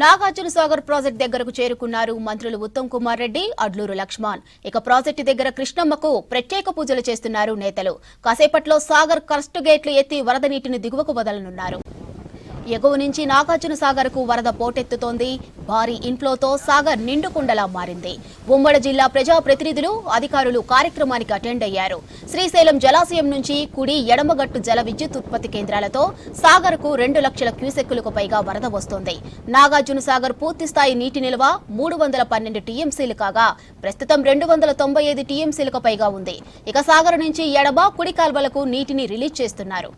Nagarjuna Sagar project దగ్గరకు చేరుకున్నారు మంత్రులు ఉత్తమ్ కుమార్ రెడ్డి, అడ్లూరు లక్ష్మణ్. ఇక ప్రాజెక్టు దగ్గర కృష్ణమ్మకు ప్రత్యేక పూజలు చేస్తున్నారు నేతలు. కాసేపట్లో సాగర్ క్రస్ట్ గేట్లు ఎత్తి వరద నీటిని దిగువకు వదలనున్నారు. ఎగువ నుంచి నాగార్జున సాగర్ కు వరద పోటెత్తుతోంది. భారీ ఇన్ఫ్లోతో సాగర్ నిండుకుండలా మారింది. ఉమ్మడి జిల్లా ప్రజాప్రతినిధులు, అధికారులు కార్యక్రమానికి అటెండ్ అయ్యారు. శ్రీశైలం జలాశయం నుంచి కుడి, ఎడమగట్టు జల విద్యుత్ ఉత్పత్తి కేంద్రాలతో సాగర్ కు 2 లక్షల క్యూసెక్కులకు పైగా వరద వస్తోంది. నాగార్జున సాగర్ పూర్తిస్థాయి నీటి నిల్వ 312 టీఎంసీలు కాగా ప్రస్తుతం 295 టీఎంసీలకు పైగా ఉంది. ఇక సాగర్ నుంచి ఎడమ, కుడి కాల్వలకు నీటిని రిలీజ్ చేస్తున్నారు.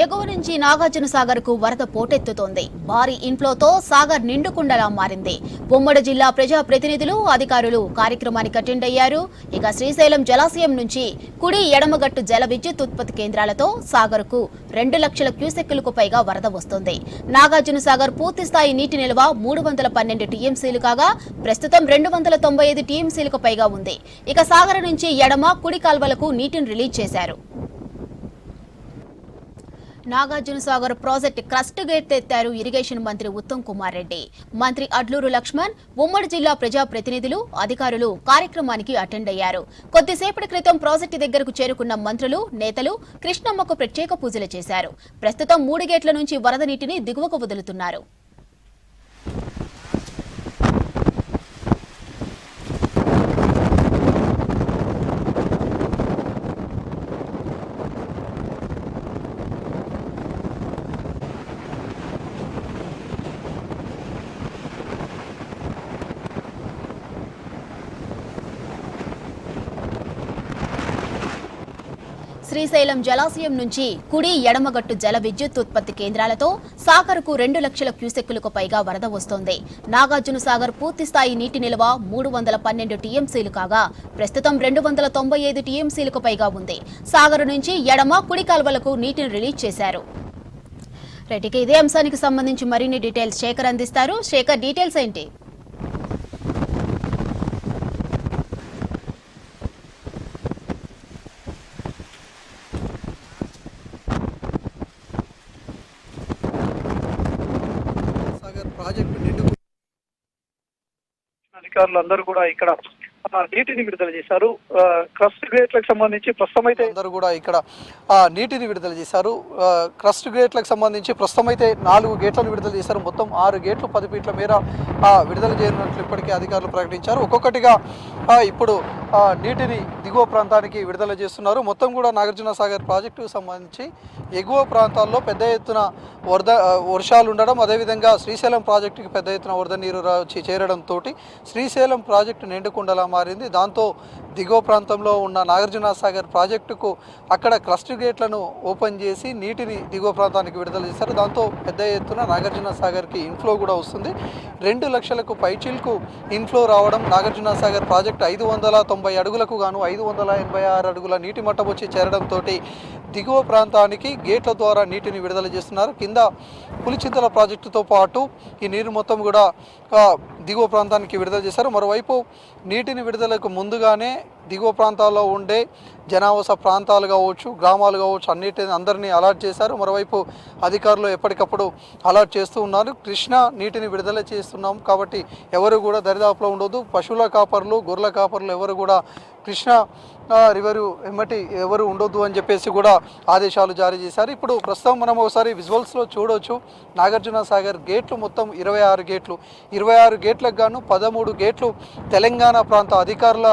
ఎగువ నుంచి నాగార్జున సాగర్ కు వరద పోటెత్తుతోంది. భారీ ఇన్ఫ్లోతో సాగర్ నిండుకుండలా మారింది. ఉమ్మడి జిల్లా ప్రజాప్రతినిధులు, అధికారులు కార్యక్రమానికి అటెండ్ అయ్యారు. ఇక శ్రీశైలం జలాశయం నుంచి కుడి, ఎడమగట్టు జల విద్యుత్ ఉత్పత్తి కేంద్రాలతో సాగర్ కు 2 లక్షల క్యూసెక్కులకు పైగా వరద వస్తోంది. నాగార్జున సాగర్ పూర్తిస్థాయి నీటి నిల్వ 312 టీఎంసీలు కాగా ప్రస్తుతం 295 టీఎంసీలకు పైగా ఉంది. ఇక సాగర్ నుంచి ఎడమ, కుడి కాల్వలకు నీటిని రిలీజ్ చేశారు. Nagarjuna Sagar project crust gate ఎత్తారు ఇరిగేషన్ మంత్రి ఉత్తమ్ కుమార్ రెడ్డి. మంత్రి అడ్లూరు లక్ష్మణ్, ఉమ్మడి జిల్లా ప్రజాప్రతినిధులు, అధికారులు కార్యక్రమానికి అటెండ్ అయ్యారు. కొద్దిసేపటి క్రితం ప్రాజెక్టు దగ్గరకు చేరుకున్న మంత్రులు, నేతలు కృష్ణమ్మకు ప్రత్యేక పూజలు చేశారు. ప్రస్తుతం 3 గేట్ల నుంచి వరద నీటిని దిగువకు వదులుతున్నారు. శ్రీశైలం జలాశయం నుంచి కుడి, ఎడమగట్టు జల విద్యుత్ ఉత్పత్తి కేంద్రాలతో సాగర్ కు 2 లక్షల క్యూసెక్కులకు పైగా వరద వస్తోంది. నాగార్జున సాగర్ పూర్తిస్థాయి నీటి నిల్వ 312 టీఎంసీలు కాగా ప్రస్తుతం 295 టీఎంసీలకు పైగా ఉంది. సాగర్ నుంచి ఎడమ, కుడి కాల్వలకు నీటిని రిలీజ్ చేశారు. రైట్, ఇదే అంశానికి సంబంధించి మరిన్ని డీటెయిల్స్ శేఖర్ అందిస్తారు. శేఖర్, డీటెయిల్స్ ఏంటి? ప్రాజెక్టు నిండు అధికారులందరూ కూడా ఇక్కడ నీటిని విడుదల చేశారు. క్రస్ట్ గేట్లకు సంబంధించి ప్రస్తుతం అయితే అందరూ కూడా ఇక్కడ నీటిని విడుదల చేశారు. క్రస్ట్ గేట్లకు సంబంధించి ప్రస్తుతం అయితే 4 గేట్లను విడుదల చేశారు. మొత్తం 6 గేట్లు 10 ఫీట్ల మేర విడుదల చేయనున్నట్లు ఇప్పటికే అధికారులు ప్రకటించారు. ఒక్కొక్కటిగా ఇప్పుడు నీటిని దిగువ ప్రాంతానికి విడుదల చేస్తున్నారు. మొత్తం కూడా నాగార్జున సాగర్ ప్రాజెక్టుకు సంబంధించి ఎగువ ప్రాంతాల్లో పెద్ద ఎత్తున వర్షాలు ఉండడం, అదేవిధంగా శ్రీశైలం ప్రాజెక్టుకి పెద్ద ఎత్తున వరద నీరు వచ్చి చేరడంతో శ్రీశైలం ప్రాజెక్టు నిండుకుండలా మారింది. దాంతో దిగువ ప్రాంతంలో ఉన్న నాగార్జున సాగర్ ప్రాజెక్టుకు అక్కడ క్రస్ట్ గేట్లను ఓపెన్ చేసి నీటిని దిగువ ప్రాంతానికి విడుదల చేశారు. దాంతో పెద్ద ఎత్తున నాగార్జున సాగర్కి ఇన్ఫ్లో కూడా వస్తుంది. 2 లక్షలకు పైచిల్కు ఇన్ఫ్లో రావడం, నాగార్జున సాగర్ ప్రాజెక్టు 590 అడుగులకు గాను 586 అడుగుల నీటి మట్టం వచ్చి చేరడంతో దిగువ ప్రాంతానికి గేట్ల ద్వారా నీటిని విడుదల చేస్తున్నారు. కింద పులిచింతల ప్రాజెక్టుతో పాటు ఈ నీరు మొత్తం కూడా దిగువ ప్రాంతానికి విడుదల చేశారు. మరోవైపు నీటిని విడుదలకు ముందుగానే దిగువ ప్రాంతాల్లో ఉండే జనావాస ప్రాంతాలు కావచ్చు, గ్రామాలు కావచ్చు, అందరినీ అలర్ట్ చేశారు. మరోవైపు అధికారులు ఎప్పటికప్పుడు అలర్ట్ చేస్తూ ఉన్నారు. కృష్ణా నీటిని విడుదల చేస్తున్నాం కాబట్టి ఎవరు కూడా దరిదాపులో ఉండొద్దు, పశువుల కాపర్లు, గొర్రెల కాపర్లు ఎవరు కూడా కృష్ణా రివరు ఎమ్మటి ఎవరు ఉండొద్దు అని చెప్పేసి కూడా ఆదేశాలు జారీ చేశారు. ఇప్పుడు ప్రస్తుతం మనం ఒకసారి విజువల్స్లో చూడవచ్చు. నాగార్జున సాగర్ గేట్లు మొత్తం 26 గేట్లు, 26 గేట్లకు గాను 13 గేట్లు తెలంగాణ ప్రాంత అధికారుల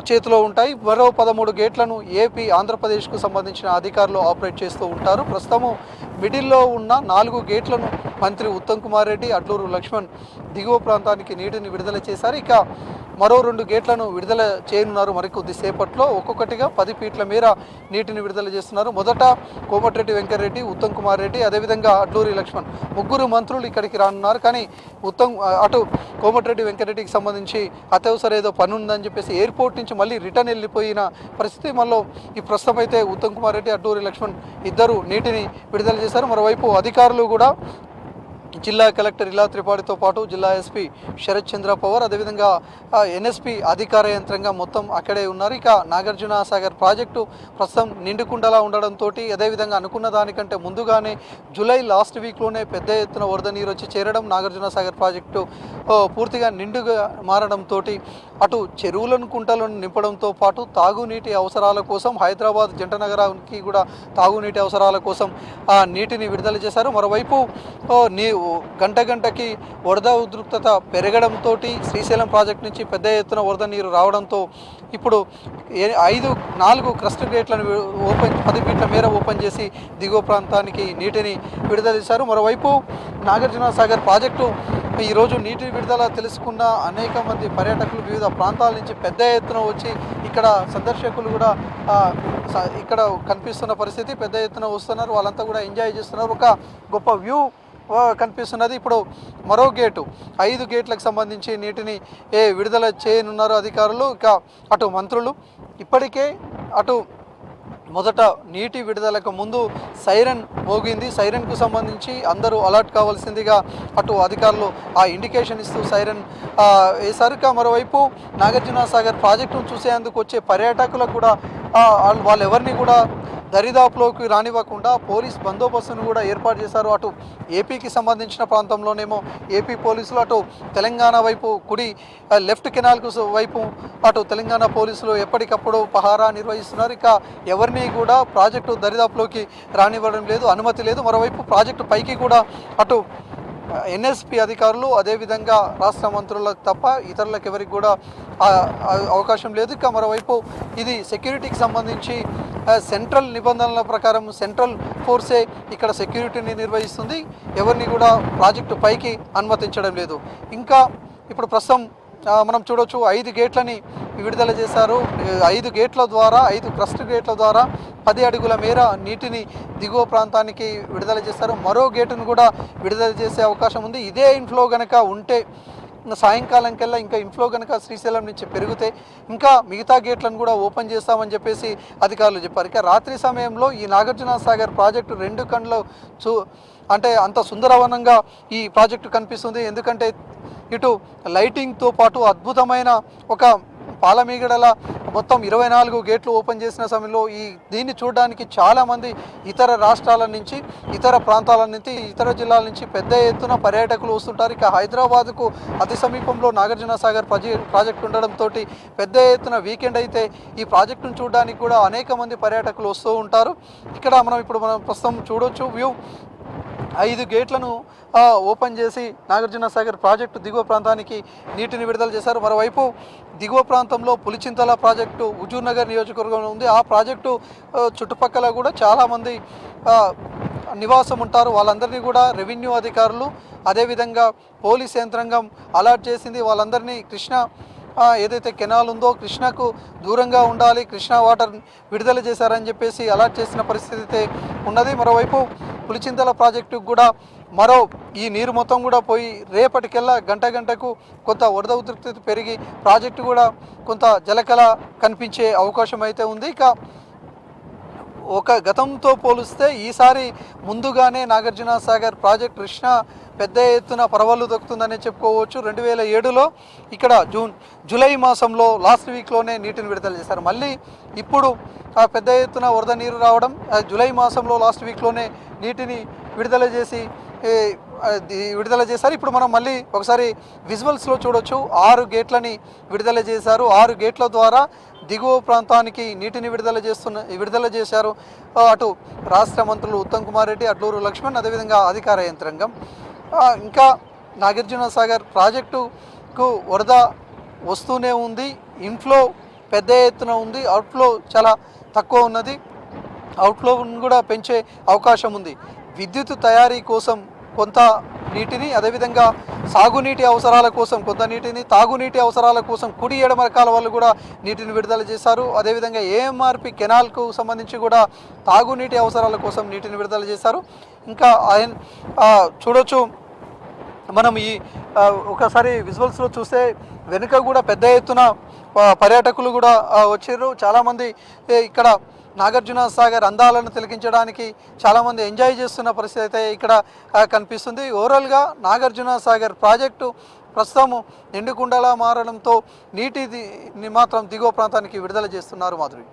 చేతిలో ఉంటాయి. మరో 13 గేట్లను ఏపీ, ఆంధ్రప్రదేశ్కు సంబంధించిన అధికారులు ఆపరేట్ చేస్తూ ఉంటారు. ప్రస్తుతము మిడిల్లో ఉన్న 4 గేట్లను మంత్రి ఉత్తమ్ కుమార్ రెడ్డి, అడ్లూరు లక్ష్మణ్ దిగువ ప్రాంతానికి నీటిని విడుదల చేశారు. ఇక మరో 2 గేట్లను విడుదల చేయనున్నారు మరికొద్ది సేపట్లో. ఒక్కొక్కటిగా 10 ఫీట్ల మేర నీటిని విడుదల చేస్తున్నారు. మొదట కోమటిరెడ్డి వెంకటరెడ్డి, ఉత్తమ్ కుమార్ రెడ్డి, అదేవిధంగా అడ్లూరి లక్ష్మణ్ ముగ్గురు మంత్రులు ఇక్కడికి రానున్నారు. కానీ అటు కోమటిరెడ్డి వెంకటరెడ్డికి సంబంధించి అత్యవసర ఏదో పని ఉందని చెప్పేసి ఎయిర్పోర్ట్ నుంచి మళ్ళీ రిటర్న్ వెళ్ళిపోయిన పరిస్థితి. మనలో ఈ ప్రస్తుతం అయితే ఉత్తమ్ కుమార్ రెడ్డి, అడ్లూరి లక్ష్మణ్ ఇద్దరు నీటిని విడుదల చేశారు. మరోవైపు అధికారులు కూడా జిల్లా కలెక్టర్ ఇలా త్రిపాఠితో పాటు జిల్లా ఎస్పీ శరత్ చంద్ర పవార్, అదేవిధంగా ఎన్ఎస్పి అధికార యంత్రంగా మొత్తం అక్కడే ఉన్నారు. ఇక నాగార్జున సాగర్ ప్రాజెక్టు ప్రస్తుతం నిండుకుండలా ఉండడంతో అదేవిధంగా అనుకున్న దానికంటే ముందుగానే జూలై లాస్ట్ వీక్లోనే పెద్ద ఎత్తున వరద నీరు వచ్చి చేరడం, నాగార్జున సాగర్ ప్రాజెక్టు పూర్తిగా నిండుగా మారడంతో అటు చెరువులను కుంటలను నింపడంతో పాటు తాగునీటి అవసరాల కోసం హైదరాబాద్ జంట నగరానికి కూడా తాగునీటి అవసరాల కోసం ఆ నీటిని విడుదల చేశారు. మరోవైపు గంటకి వరద ఉధృతత పెరగడంతో శ్రీశైలం ప్రాజెక్టు నుంచి పెద్ద ఎత్తున వరద నీరు రావడంతో ఇప్పుడు 4 క్రస్ట్ గేట్లను 10 ఫీట్ల మేర ఓపెన్ చేసి దిగువ ప్రాంతానికి నీటిని విడుదల చేశారు. మరోవైపు నాగార్జున సాగర్ ప్రాజెక్టు ఈరోజు నీటి విడుదల తెలుసుకున్న అనేక మంది పర్యాటకులు వివిధ ప్రాంతాల నుంచి పెద్ద ఎత్తున వచ్చి ఇక్కడ సందర్శకులు కూడా ఇక్కడ కనిపిస్తున్న పరిస్థితి. పెద్ద ఎత్తున వస్తున్నారు, వాళ్ళంతా కూడా ఎంజాయ్ చేస్తున్నారు. ఒక గొప్ప వ్యూ కనిపిస్తున్నది. ఇప్పుడు మరో గేటు 5 గేట్లకు సంబంధించి నీటిని విడుదల చేయనున్నారు అధికారులు. ఇక అటు మంత్రులు ఇప్పటికే అటు మొదట నీటి విడుదలకు ముందు సైరన్ మోగింది. సైరన్కు సంబంధించి అందరూ అలర్ట్ కావాల్సిందిగా అటు అధికారులు ఆ ఇండికేషన్ ఇస్తూ సైరన్ వేసారు. మరోవైపు నాగార్జున సాగర్ ప్రాజెక్టును చూసేందుకు వచ్చే పర్యాటకులకు కూడా వాళ్ళు ఎవరిని కూడా దరిదాపులోకి రానివ్వకుండా పోలీస్ బందోబస్తును కూడా ఏర్పాటు చేశారు. అటు ఏపీకి సంబంధించిన ప్రాంతంలోనేమో ఏపీ పోలీసులు, అటు తెలంగాణ వైపు కుడి లెఫ్ట్ కెనాల్కు వైపు అటు తెలంగాణ పోలీసులు ఎప్పటికప్పుడు పహారా నిర్వహిస్తున్నారు. ఇక ఎవరిని కూడా ప్రాజెక్టు దరిదాపులోకి రానివ్వడం లేదు, అనుమతి లేదు. మరోవైపు ప్రాజెక్టు పైకి కూడా అటు ఎన్ఎస్పి అధికారులు, అదేవిధంగా రాష్ట్ర మంత్రులకు తప్ప ఇతరులకు ఎవరికి కూడా అవకాశం లేదు. ఇక మరోవైపు ఇది సెక్యూరిటీకి సంబంధించి సెంట్రల్ నిబంధనల ప్రకారం సెంట్రల్ ఫోర్సే ఇక్కడ సెక్యూరిటీని నిర్వహిస్తుంది. ఎవరిని కూడా ప్రాజెక్టు పైకి అనుమతించడం లేదు. ఇంకా ఇప్పుడు ప్రస్తుతం మనం చూడవచ్చు 5 గేట్లని విడుదల చేశారు. 5 గేట్ల ద్వారా 5 క్రస్ట్ గేట్ల ద్వారా 10 అడుగుల మేర నీటిని దిగువ ప్రాంతానికి విడుదల చేస్తారు. మరో గేటును కూడా విడుదల చేసే అవకాశం ఉంది. ఇదే ఇన్ఫ్లో కనుక ఉంటే సాయంకాలం కల్లా ఇంకా ఇన్ఫ్లో కనుక శ్రీశైలం నుంచి పెరిగితే ఇంకా మిగతా గేట్లను కూడా ఓపెన్ చేస్తామని చెప్పేసి అధికారులు చెప్పారు. ఇక రాత్రి సమయంలో ఈ నాగార్జున సాగర్ ప్రాజెక్టు 2 కళ్ళు అంటే అంత సుందరవనంగా ఈ ప్రాజెక్టు కనిపిస్తుంది. ఎందుకంటే ఇటు లైటింగ్తో పాటు అద్భుతమైన ఒక పాలమీగడల మొత్తం 24 గేట్లు ఓపెన్ చేసిన సమయంలో దీన్ని చూడడానికి చాలామంది ఇతర రాష్ట్రాల నుంచి, ఇతర ప్రాంతాల నుంచి, ఇతర జిల్లాల నుంచి పెద్ద ఎత్తున పర్యాటకులు వస్తుంటారు. ఇక హైదరాబాద్కు అతి సమీపంలో నాగార్జున సాగర్ ప్రాజెక్టు ఉండడంతో పెద్ద ఎత్తున వీకెండ్ అయితే ఈ ప్రాజెక్టును చూడడానికి కూడా అనేక మంది పర్యాటకులు వస్తూ ఉంటారు. ఇక్కడ మనం ప్రస్తుతం చూడొచ్చు వ్యూ. 5 గేట్లను ఓపెన్ చేసి నాగార్జున సాగర్ ప్రాజెక్టు దిగువ ప్రాంతానికి నీటిని విడుదల చేశారు. మరోవైపు దిగువ ప్రాంతంలో పులిచింతల ప్రాజెక్టు హుజూర్ నగర్ నియోజకవర్గంలో ఉంది. ఆ ప్రాజెక్టు చుట్టుపక్కల కూడా చాలామంది నివాసం ఉంటారు. వాళ్ళందరినీ కూడా రెవెన్యూ అధికారులు, అదేవిధంగా పోలీస్ యంత్రాంగం అలర్ట్ చేసింది. వాళ్ళందరినీ ఏదైతే కెనాల్ ఉందో కృష్ణకు దూరంగా ఉండాలి, కృష్ణా వాటర్ విడుదల చేశారని చెప్పేసి అలర్ట్ చేసిన పరిస్థితి ఉన్నది. మరోవైపు పులిచింతల ప్రాజెక్టుకు కూడా ఈ నీరు మొత్తం కూడా పోయి రేపటికెల్లా గంటకు కొంత వరద ఉధృతి పెరిగి ప్రాజెక్టు కూడా కొంత జలకళ కనిపించే అవకాశం అయితే ఉంది. ఇక ఒక గతంతో పోలిస్తే ఈసారి ముందుగానే నాగార్జున సాగర్ ప్రాజెక్ట్ కృష్ణ పెద్ద ఎత్తున పరవళ్ళు దొక్కుతుందని చెప్పుకోవచ్చు. 2007లో ఇక్కడ జూలై మాసంలో లాస్ట్ వీక్లోనే నీటిని విడుదల చేశారు. మళ్ళీ ఇప్పుడు పెద్ద ఎత్తున వరద నీరు రావడం, జూలై మాసంలో లాస్ట్ వీక్లోనే నీటిని విడుదల చేశారు. ఇప్పుడు మనం మళ్ళీ ఒకసారి విజువల్స్లో చూడొచ్చు. 6 గేట్లని విడుదల చేశారు. 6 గేట్ల ద్వారా దిగువ ప్రాంతానికి నీటిని విడుదల చేశారు. అటు రాష్ట్ర మంత్రులు ఉత్తమ్ కుమార్ రెడ్డి, అడ్లూరు లక్ష్మణ్, అదేవిధంగా అధికార యంత్రాంగం. ఇంకా నాగార్జున సాగర్ ప్రాజెక్టుకు వరద వస్తూనే ఉంది. ఇన్ఫ్లో పెద్ద ఎత్తున ఉంది, అవుట్ఫ్లో చాలా తక్కువ ఉన్నది. అవుట్ఫ్లోను కూడా పెంచే అవకాశం ఉంది. విద్యుత్ తయారీ కోసం కొంత నీటిని, అదేవిధంగా సాగునీటి అవసరాల కోసం కొంత నీటిని, తాగునీటి అవసరాల కోసం కుడి ఎడమ రకాల వాళ్ళు కూడా నీటిని విడుదల చేశారు. అదేవిధంగా ఏఎంఆర్పి కెనాల్కు సంబంధించి కూడా తాగునీటి అవసరాల కోసం నీటిని విడుదల చేశారు. ఇంకా చూడొచ్చు మనం ఈ ఒకసారి విజువల్స్లో చూస్తే వెనుక కూడా పెద్ద ఎత్తున పర్యాటకులు కూడా వచ్చారు. చాలామంది ఇక్కడ నాగార్జున సాగర్ అందాలను తిలకించడానికి చాలామంది ఎంజాయ్ చేస్తున్న పరిస్థితి అయితే ఇక్కడ కనిపిస్తుంది. ఓవరాల్గా నాగార్జున సాగర్ ప్రాజెక్టు ప్రస్తుతం నిండుకుండలా మారడంతో నీటిని మాత్రం దిగువ ప్రాంతానికి విడుదల చేస్తున్నారు మాధురి.